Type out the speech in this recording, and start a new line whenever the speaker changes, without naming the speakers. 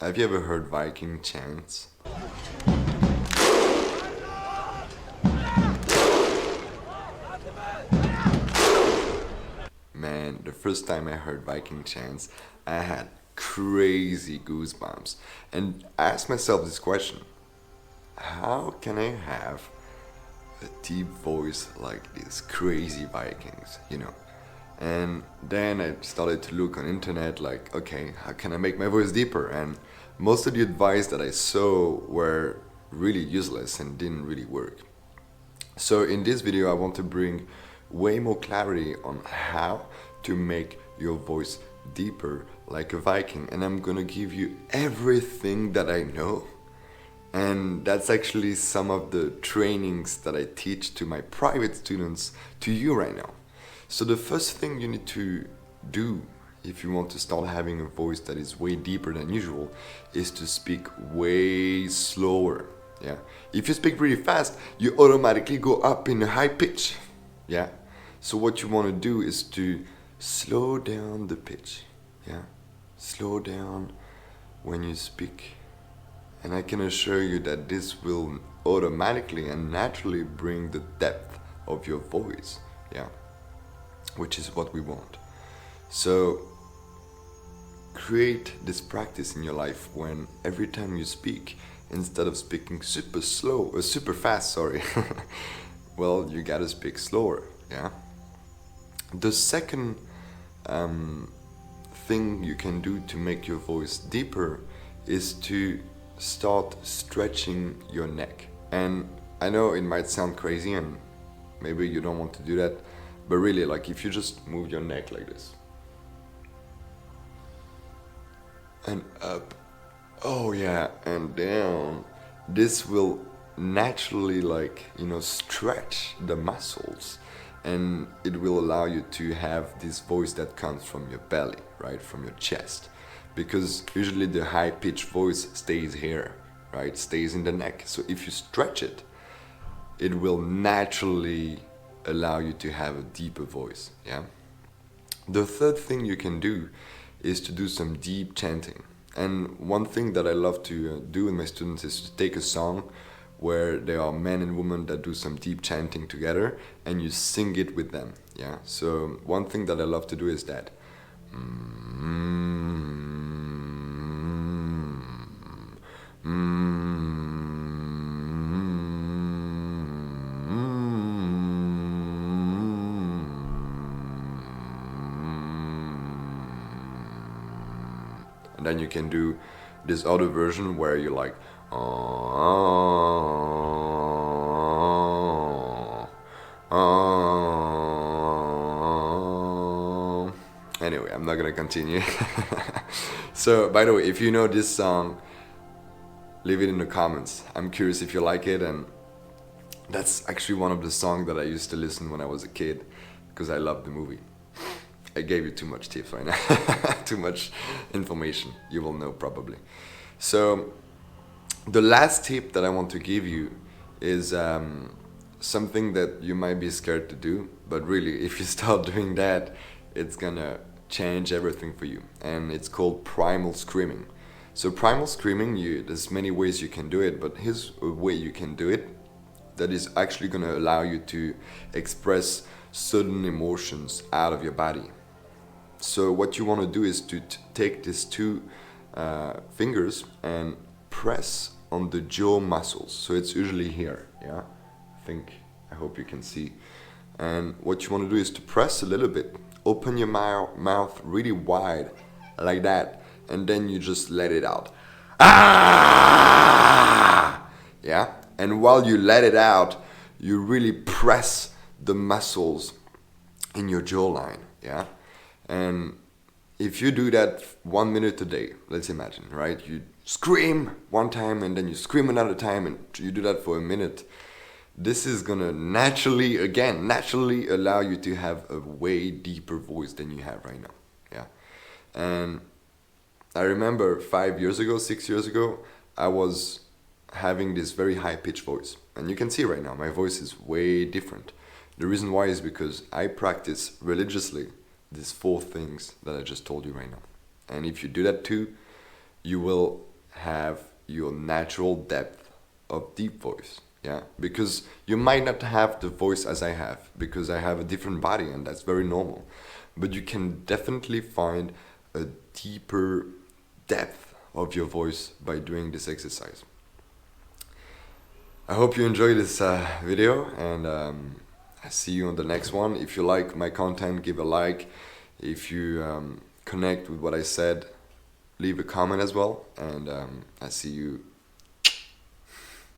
Have you ever heard Viking chants? Man, the first time I heard Viking chants, I had crazy goosebumps. And I asked myself this question: how can I have a deep voice like these crazy Vikings, you know? And then I started to look on internet like, okay, how can I make my voice deeper? And most of the advice that I saw were really useless and didn't really work. So in this video I want to bring way more clarity on how to make your voice deeper like a Viking, and I'm gonna give you everything that I know. And that's actually some of the trainings that I teach to my private students to you right now. So the first thing you need to do if you want to start having a voice that is way deeper than usual is to speak way slower. Yeah. If you speak really fast, you automatically go up in a high pitch. Yeah. So what you want to do is to slow down the pitch. Yeah. Slow down when you speak. And I can assure you that this will automatically and naturally bring the depth of your voice. Yeah. Which is what we want. So create this practice in your life when every time you speak, instead of speaking super slow or super fast, sorry, well, you gotta speak slower. Yeah. The second thing you can do to make your voice deeper is to start stretching your neck. And I know it might sound crazy and maybe you don't want to do that, but really, like, if you just move your neck like this and up, oh yeah, and down, this will naturally, like, stretch the muscles, and it will allow you to have this voice that comes from your belly, right, from your chest, because usually the high pitched voice stays here, right, stays in the neck. So if you stretch it, it will naturally allow you to have a deeper voice. Yeah. The third thing you can do is to do some deep chanting. And one thing that I love to do with my students is to take a song where there are men and women that do some deep chanting together, and you sing it with them. Yeah. So one thing that I love to do is that. And then you can do this other version where you like anyway, I'm not gonna continue. So by the way, if you know this song, leave it in the comments. I'm curious if you like it, and that's actually one of the songs that I used to listen when I was a kid because I loved the movie. I gave you too much tips right now. Too much information. You will know probably. So the last tip that I want to give you is something that you might be scared to do, but really, if you start doing that, it's gonna change everything for you. And it's called primal screaming. So primal screaming, there's many ways you can do it, but here's a way you can do it that is actually gonna allow you to express certain emotions out of your body. So what you want to do is to take these two fingers and press on the jaw muscles. So it's usually here, yeah? I hope you can see. And what you want to do is to press a little bit. Open your mouth really wide, like that. And then you just let it out. Ah! Yeah? And while you let it out, you really press the muscles in your jawline, yeah? And if you do that 1 minute a day, let's imagine, right? You scream one time and then you scream another time, and you do that for a minute. This is gonna naturally allow you to have a way deeper voice than you have right now, yeah? And I remember 6 years ago, I was having this very high-pitched voice. And you can see right now, my voice is way different. The reason why is because I practice religiously these 4 things that I just told you right now. And if you do that too, you will have your natural depth of deep voice. Yeah, because you might not have the voice as I have, because I have a different body, and that's very normal. But you can definitely find a deeper depth of your voice by doing this exercise. I hope you enjoy this video, and I see you on the next one. If you like my content, give a like. If you connect with what I said, leave a comment as well, and I see you